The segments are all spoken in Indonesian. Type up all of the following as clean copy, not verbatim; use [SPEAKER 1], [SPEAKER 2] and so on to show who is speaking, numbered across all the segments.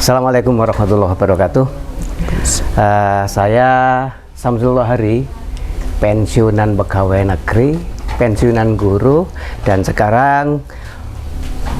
[SPEAKER 1] Assalamualaikum warahmatullahi wabarakatuh. Saya Samsulullah Hari, pensiunan pegawai negeri, pensiunan guru, dan sekarang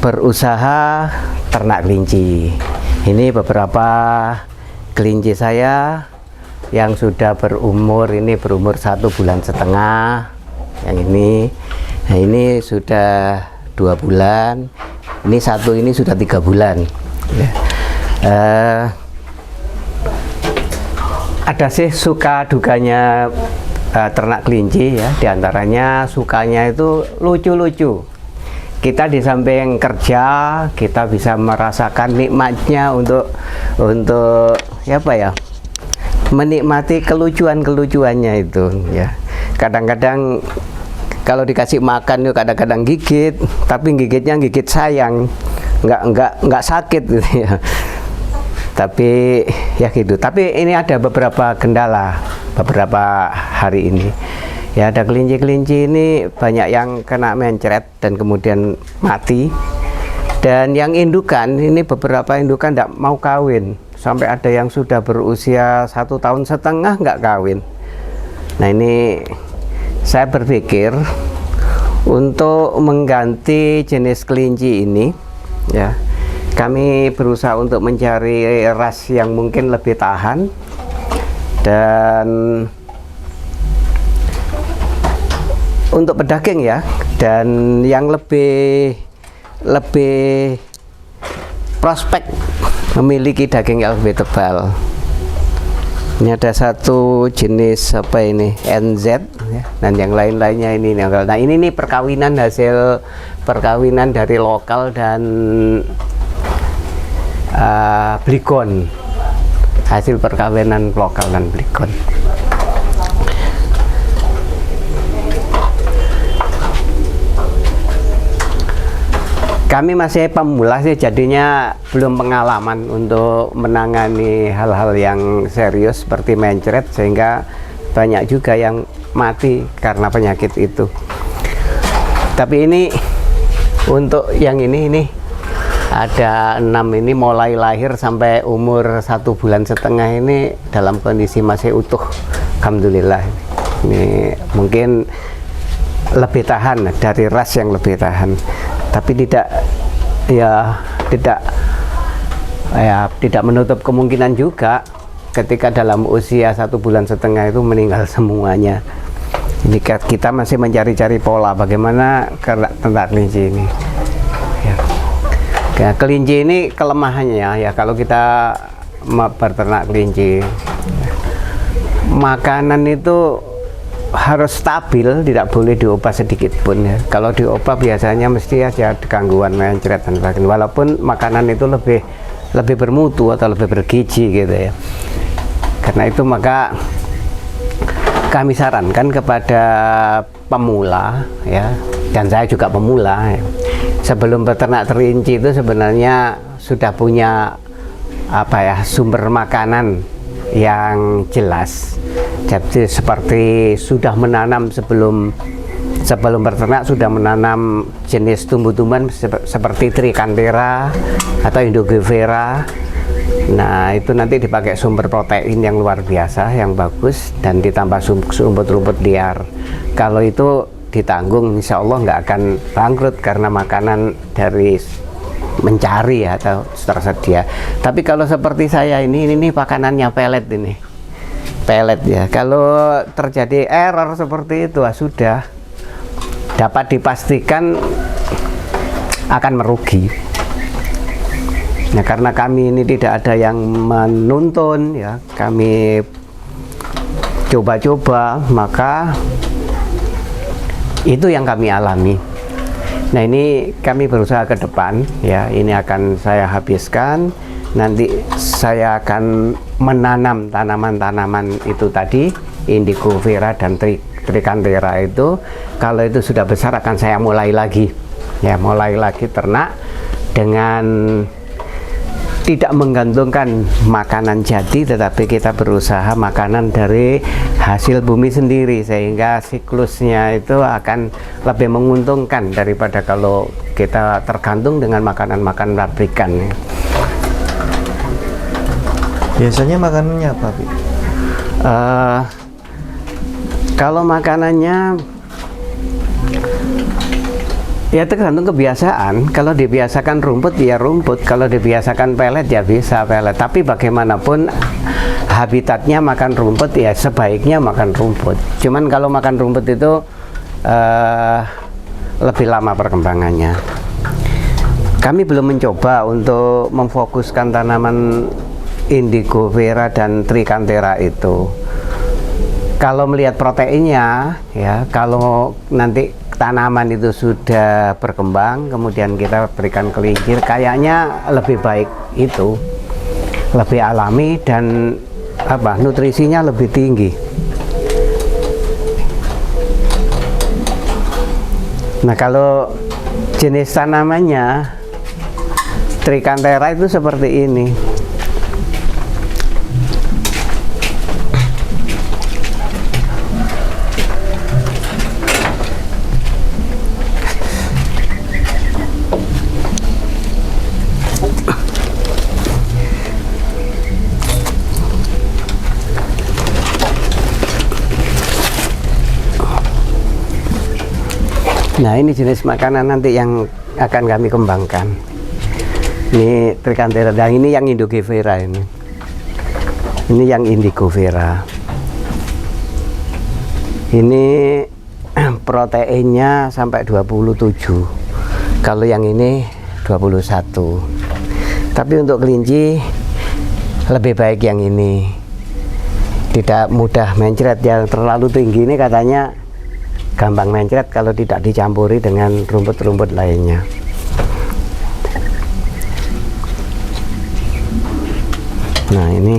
[SPEAKER 1] berusaha ternak kelinci. Ini beberapa kelinci saya yang sudah berumur, ini berumur 1,5 bulan. Yang ini sudah 2 bulan. Ini satu ini sudah 3 bulan. Ya. Ada sih suka dukanya ternak kelinci ya. Diantaranya sukanya itu lucu-lucu. Kita di samping kerja, kita bisa merasakan nikmatnya untuk apa ya? Menikmati kelucuannya itu ya. Kadang-kadang kalau dikasih makan yuk kadang-kadang gigit, tapi gigitnya gigit sayang, nggak sakit gitu ya. Tapi ya gitu. Tapi ini ada beberapa kendala beberapa hari ini. Ya, ada kelinci-kelinci ini banyak yang kena mencret dan kemudian mati. Dan yang indukan ini beberapa indukan tidak mau kawin. Sampai ada yang sudah berusia 1,5 tahun nggak kawin. Nah, ini saya berpikir untuk mengganti jenis kelinci ini ya, kami berusaha untuk mencari ras yang mungkin lebih tahan dan untuk pedaging ya, dan yang lebih prospek memiliki daging yang lebih tebal. Ini ada satu jenis apa ini, NZ ya, dan yang lain-lainnya ini. Nah, ini nih perkawinan, hasil perkawinan dari lokal dan Blikon, hasil perkawinan lokal dan Blikon. Kami masih pemula sih, jadinya belum pengalaman untuk menangani hal-hal yang serius seperti mencret, sehingga banyak juga yang mati karena penyakit itu. Tapi ini untuk yang ini ada 6 ini mulai lahir sampai umur 1,5 bulan ini dalam kondisi masih utuh, alhamdulillah. Ini mungkin lebih tahan dari ras yang lebih tahan, tapi tidak menutup kemungkinan juga ketika dalam usia 1,5 bulan itu meninggal semuanya. Jadi kita masih mencari-cari pola bagaimana ternak kelinci ini ya. Kelinci ini kelemahannya ya, kalau kita berternak kelinci, makanan itu harus stabil, tidak boleh diubah sedikit pun ya. Kalau diubah biasanya mesti ada gangguan mencret dan sebagainya, walaupun makanan itu lebih bermutu atau lebih bergizi gitu ya. Karena itu maka kami sarankan kepada pemula ya, dan saya juga pemula ya, sebelum beternak kelinci itu sebenarnya sudah punya sumber makanan yang jelas. Jadi seperti sudah menanam sebelum berternak, sudah menanam jenis tumbuh-tumbuhan seperti Trichantera atau Indogovera. Nah, itu nanti dipakai sumber protein yang luar biasa, yang bagus, dan ditambah rumput-rumput liar. Kalau itu ditanggung, insya Allah nggak akan bangkrut karena makanan dari mencari atau tersedia. Tapi kalau seperti saya ini makanannya pelet ya. Kalau terjadi error seperti itu sudah dapat dipastikan akan merugi. Nah, karena kami ini tidak ada yang menuntun ya, kami coba-coba, maka itu yang kami alami. Nah, ini kami berusaha ke depan ya, ini akan saya habiskan. Nanti saya akan menanam tanaman-tanaman itu tadi, Indogovera dan Trichantera itu. Kalau itu sudah besar akan saya mulai lagi ternak dengan tidak menggantungkan makanan jadi, tetapi kita berusaha makanan dari hasil bumi sendiri, sehingga siklusnya itu akan lebih menguntungkan daripada kalau kita tergantung dengan makanan pabrikan.
[SPEAKER 2] Biasanya makanannya apa, Pi?
[SPEAKER 1] Kalau makanannya ya tergantung kebiasaan. Kalau dibiasakan rumput ya rumput, kalau dibiasakan pelet ya bisa pelet. Tapi bagaimanapun habitatnya makan rumput ya sebaiknya makan rumput. Cuman kalau makan rumput itu lebih lama perkembangannya. Kami belum mencoba untuk memfokuskan tanaman indigo vera dan trichantera itu. Kalau melihat proteinnya, ya kalau nanti tanaman itu sudah berkembang, kemudian kita berikan kelinci, kayaknya lebih baik itu, lebih alami dan nutrisinya lebih tinggi. Nah kalau jenis tanamannya trichantera itu seperti ini. Nah ini jenis makanan nanti yang akan kami kembangkan. Ini trichantera, dan ini yang indigo vera ini. Ini yang indigo vera. Ini proteinnya sampai 27. Kalau yang ini 21. Tapi untuk kelinci lebih baik yang ini. Tidak mudah mencret, yang terlalu tinggi ini katanya gampang mencret kalau tidak dicampuri dengan rumput-rumput lainnya. Nah ini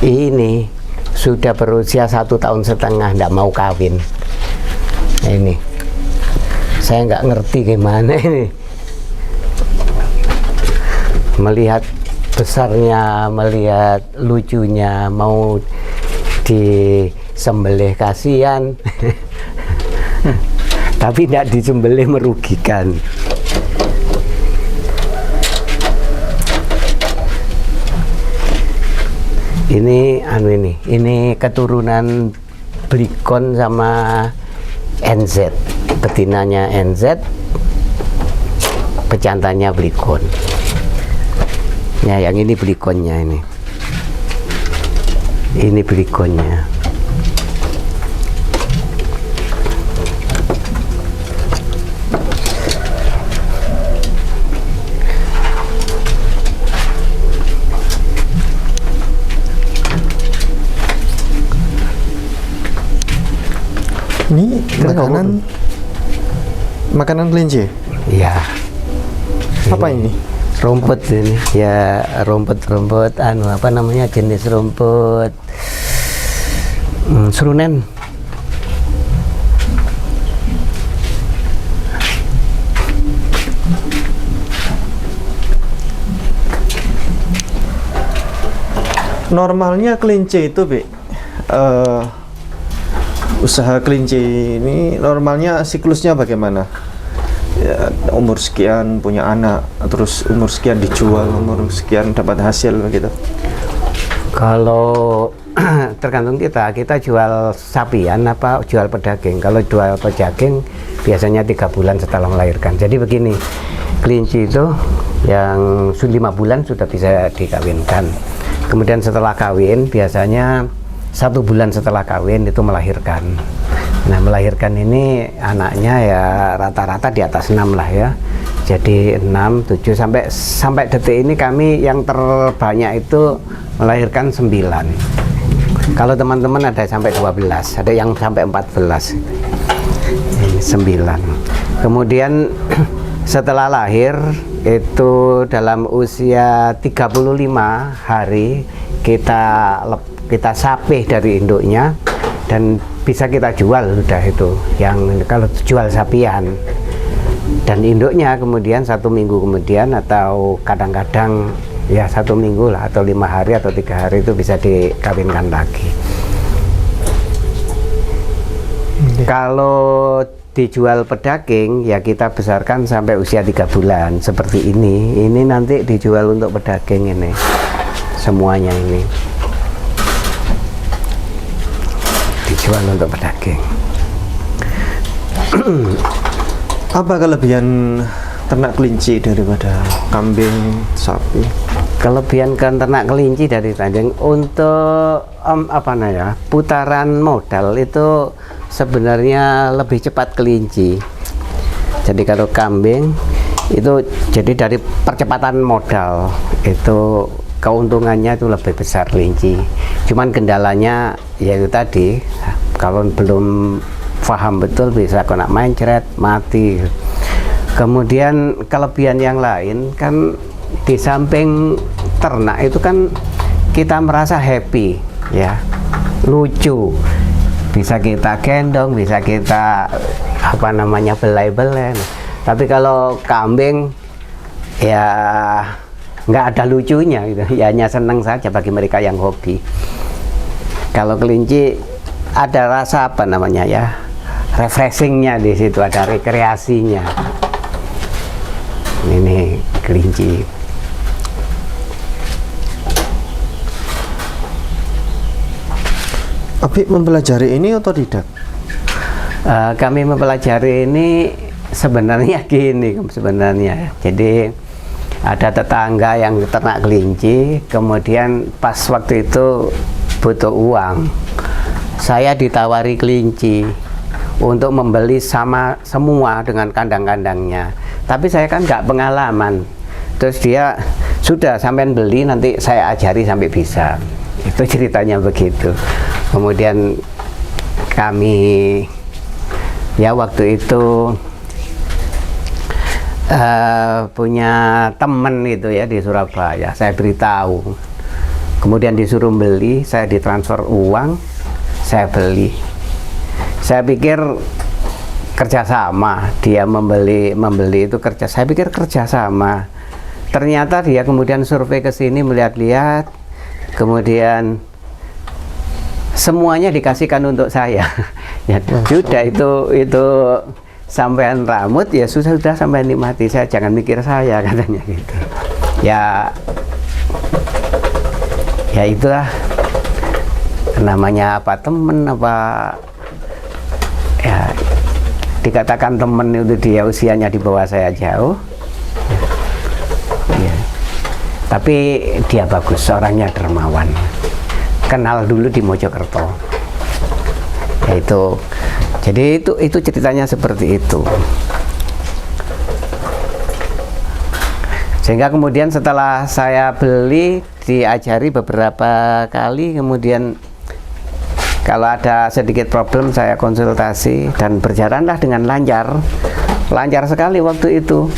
[SPEAKER 1] ini sudah berusia 1,5 tahun, tidak mau kawin. Nah, ini saya nggak ngerti gimana ini, melihat besarnya, melihat lucunya, mau disembelih kasihan tapi tidak disembelih merugikan. Ini keturunan Blikon sama NZ, betinanya NZ, pejantannya Blikon. Ya, yang ini Blikonnya ini. Ini Blikonnya.
[SPEAKER 2] Ini makanan kelinci?
[SPEAKER 1] Iya.
[SPEAKER 2] Apa ini?
[SPEAKER 1] Rumput ini. Ya, rumput apa namanya, jenis rumput serunen.
[SPEAKER 2] Normalnya kelinci itu, Bi, usaha kelinci ini normalnya siklusnya bagaimana? Ya, umur sekian punya anak, terus umur sekian dijual, umur sekian dapat hasil gitu.
[SPEAKER 1] Kalau tergantung kita jual sapian apa jual pedaging. Kalau jual pedaging biasanya 3 bulan setelah melahirkan. Jadi begini, kelinci itu yang 5 bulan sudah bisa dikawinkan. Kemudian setelah kawin biasanya 1 bulan setelah kawin itu melahirkan. Nah, melahirkan ini anaknya ya rata-rata di atas 6 lah ya. Jadi 6, 7 sampai detik ini kami yang terbanyak itu melahirkan 9. Kalau teman-teman ada sampai 12, ada yang sampai 14. Ini 9. Kemudian setelah lahir itu dalam usia 35 hari kita sapih dari induknya dan bisa kita jual sudah itu, yang kalau jual sapian. Dan induknya kemudian 1 minggu kemudian atau kadang-kadang ya 1 minggu lah atau 5 hari atau 3 hari itu bisa dikawinkan lagi. Kalau dijual pedaging ya kita besarkan sampai usia 3 bulan seperti ini nanti dijual untuk pedaging ini semuanya ini dijual untuk pedaging.
[SPEAKER 2] Apa kelebihan ternak kelinci daripada kambing, sapi?
[SPEAKER 1] Kelebihan ternak kelinci dari tanding untuk putaran modal itu sebenarnya lebih cepat kelinci. Jadi kalau kambing itu jadi dari percepatan modal itu keuntungannya itu lebih besar kelinci. Cuman kendalanya yaitu tadi kalau belum paham betul bisa kena mencret mati. Kemudian kelebihan yang lain kan di samping ternak itu kan kita merasa happy ya, lucu, bisa kita gendong, bisa kita belai-belai. Tapi kalau kambing ya nggak ada lucunya gitu, ya hanya senang saja bagi mereka yang hobi. Kalau kelinci ada rasa refreshingnya di situ, ada rekreasinya. Ini kelinci.
[SPEAKER 2] Abi mempelajari ini otodidak?
[SPEAKER 1] Kami mempelajari ini sebenarnya gini sebenarnya. Jadi ada tetangga yang ternak kelinci, kemudian pas waktu itu butuh uang. Saya ditawari kelinci untuk membeli sama semua dengan kandang-kandangnya. Tapi saya kan nggak pengalaman. Terus dia sudah sampean beli nanti saya ajari sampai bisa. Itu ceritanya begitu. Kemudian kami ya waktu itu punya teman itu ya di Surabaya. Saya beritahu. Kemudian disuruh beli, saya ditransfer uang, saya beli. Saya pikir kerjasama, dia membeli itu kerja. Saya pikir kerjasama. Ternyata dia kemudian survei ke sini melihat-lihat, kemudian semuanya dikasihkan untuk saya. Ya sudah itu sampean rambut ya sudah sampean nikmati, saya jangan mikir saya katanya gitu. Ya itulah namanya temen ya dikatakan temen itu dia usianya di bawah saya jauh ya. Tapi dia bagus, orangnya dermawan, kenal dulu di Mojokerto ya itu. Jadi itu ceritanya seperti itu. Sehingga kemudian setelah saya beli diajari beberapa kali, kemudian kalau ada sedikit problem saya konsultasi dan berjalanlah dengan lancar sekali waktu itu,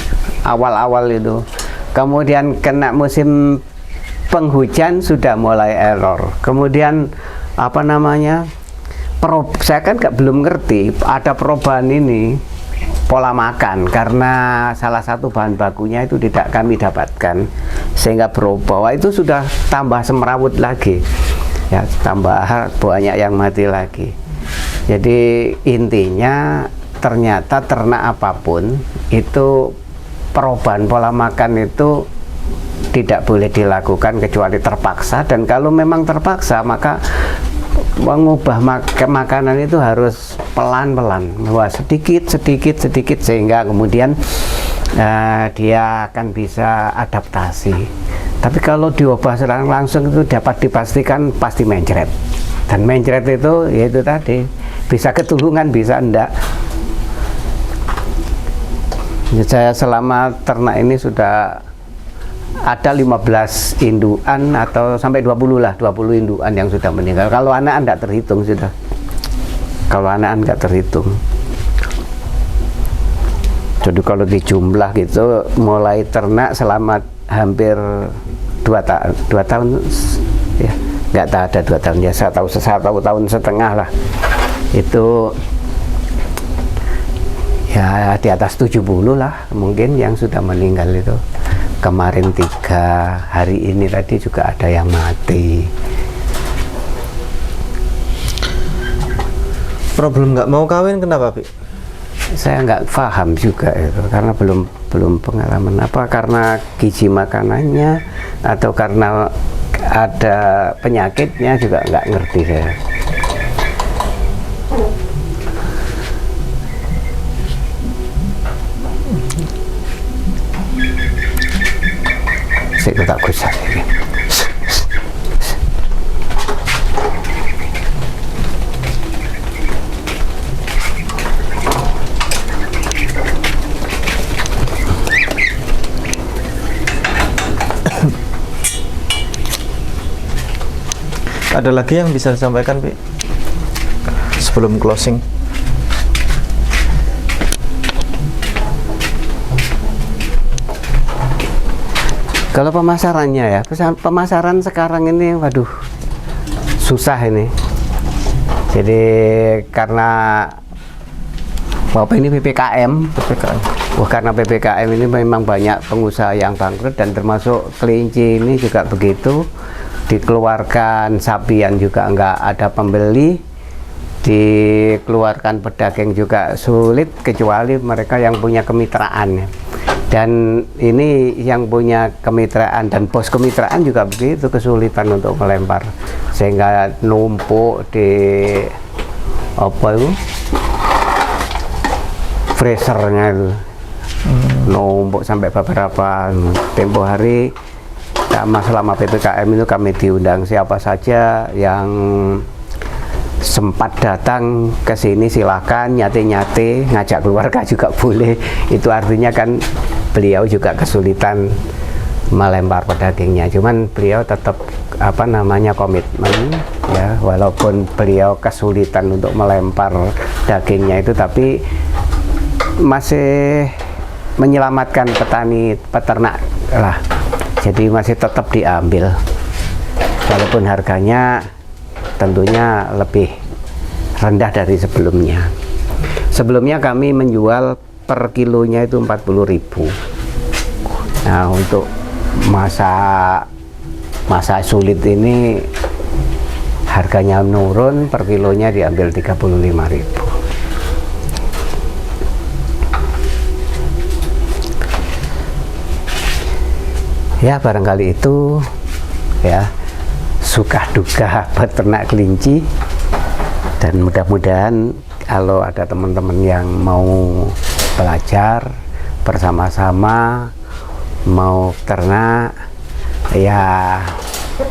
[SPEAKER 1] awal-awal itu. Kemudian kena musim penghujan sudah mulai error. Kemudian saya kan belum ngerti ada perubahan ini pola makan karena salah satu bahan bakunya itu tidak kami dapatkan sehingga berubah. Itu sudah tambah semrawut lagi. Ya, tambah banyak yang mati lagi. Jadi intinya ternyata ternak apapun itu perubahan pola makan itu tidak boleh dilakukan kecuali terpaksa, dan kalau memang terpaksa maka mengubah makanan itu harus pelan-pelan, sedikit sehingga kemudian dia akan bisa adaptasi. Tapi kalau diubah secara langsung itu dapat dipastikan pasti mencret. Dan mencret itu yaitu tadi bisa ketulungan bisa enggak. Saya selama ternak ini sudah ada 15 indukan atau sampai 20 lah, 20 indukan yang sudah meninggal. Kalau anak enggak terhitung sudah. Kalau anak enggak terhitung. Jadi kalau dijumlah gitu mulai ternak selama hampir 2 tahun ya, nggak ada 2 tahun ya, 1 tahun setengah lah itu ya, di atas 70 lah mungkin yang sudah meninggal itu. Kemarin 3, hari ini tadi juga ada yang mati.
[SPEAKER 2] Problem nggak mau kawin kenapa, Pi?
[SPEAKER 1] saya nggak paham juga itu, karena belum pengalaman. Apa karena gizi makanannya atau karena ada penyakitnya juga nggak ngerti saya. Saya tak kusah ini.
[SPEAKER 2] Ada lagi yang bisa disampaikan, Pi? Sebelum closing.
[SPEAKER 1] Kalau pemasarannya ya, pemasaran sekarang ini, waduh, susah ini. Jadi karena ini PPKM. Wah, karena PPKM ini memang banyak pengusaha yang bangkrut, dan termasuk kelinci ini juga begitu. Dikeluarkan sapian juga nggak ada pembeli, dikeluarkan pedagang juga sulit, kecuali mereka yang punya kemitraan. Dan ini yang punya kemitraan dan pos kemitraan juga begitu, kesulitan untuk melempar, sehingga numpuk di apa itu freezernya itu, numpuk sampai beberapa. Tempo hari selama PPKM itu kami diundang siapa saja yang sempat datang ke sini silakan nyate-nyate, ngajak keluarga juga boleh. Itu artinya kan beliau juga kesulitan melempar pedagingnya, cuman beliau tetap komitmen ya, walaupun beliau kesulitan untuk melempar dagingnya itu, tapi masih menyelamatkan petani peternak lah. Jadi masih tetap diambil, walaupun harganya tentunya lebih rendah dari sebelumnya. Sebelumnya kami menjual per kilonya itu 40.000. Nah, untuk masa sulit ini harganya menurun, per kilonya diambil 35.000. Ya, barangkali itu ya suka duka peternak kelinci, dan mudah-mudahan kalau ada teman-teman yang mau belajar bersama-sama mau ternak, ya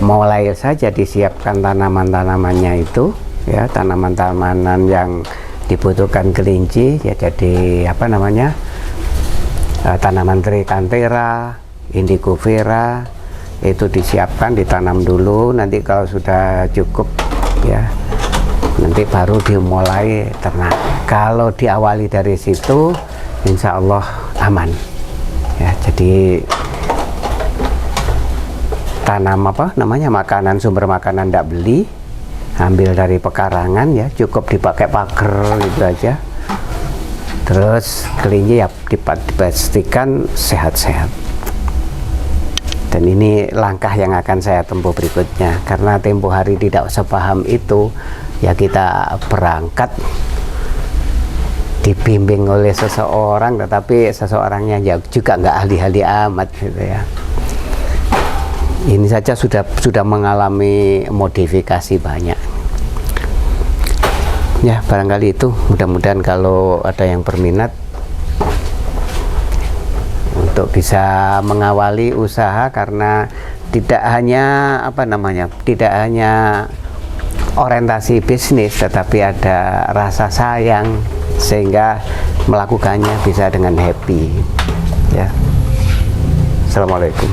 [SPEAKER 1] mulai saja disiapkan tanaman-tanamannya itu ya, tanaman-tanaman yang dibutuhkan kelinci ya. Jadi tanaman Trichantera, Indigo Vera itu disiapkan, ditanam dulu. Nanti kalau sudah cukup ya, nanti baru dimulai ternak. Kalau diawali dari situ, insya Allah aman ya. Jadi tanam makanan, sumber makanan tidak beli, ambil dari pekarangan ya, cukup dipakai pagar gitu aja. Terus kelinci ya dipastikan sehat-sehat. Dan ini langkah yang akan saya tempuh berikutnya, karena tempo hari tidak sepaham itu ya. Kita berangkat dibimbing oleh seseorang, tetapi seseorangnya juga nggak ahli-ahli amat gitu ya. Ini saja sudah mengalami modifikasi banyak ya. Barangkali itu, mudah-mudahan kalau ada yang berminat untuk bisa mengawali usaha, karena tidak hanya tidak hanya orientasi bisnis, tetapi ada rasa sayang sehingga melakukannya bisa dengan happy ya. Assalamualaikum.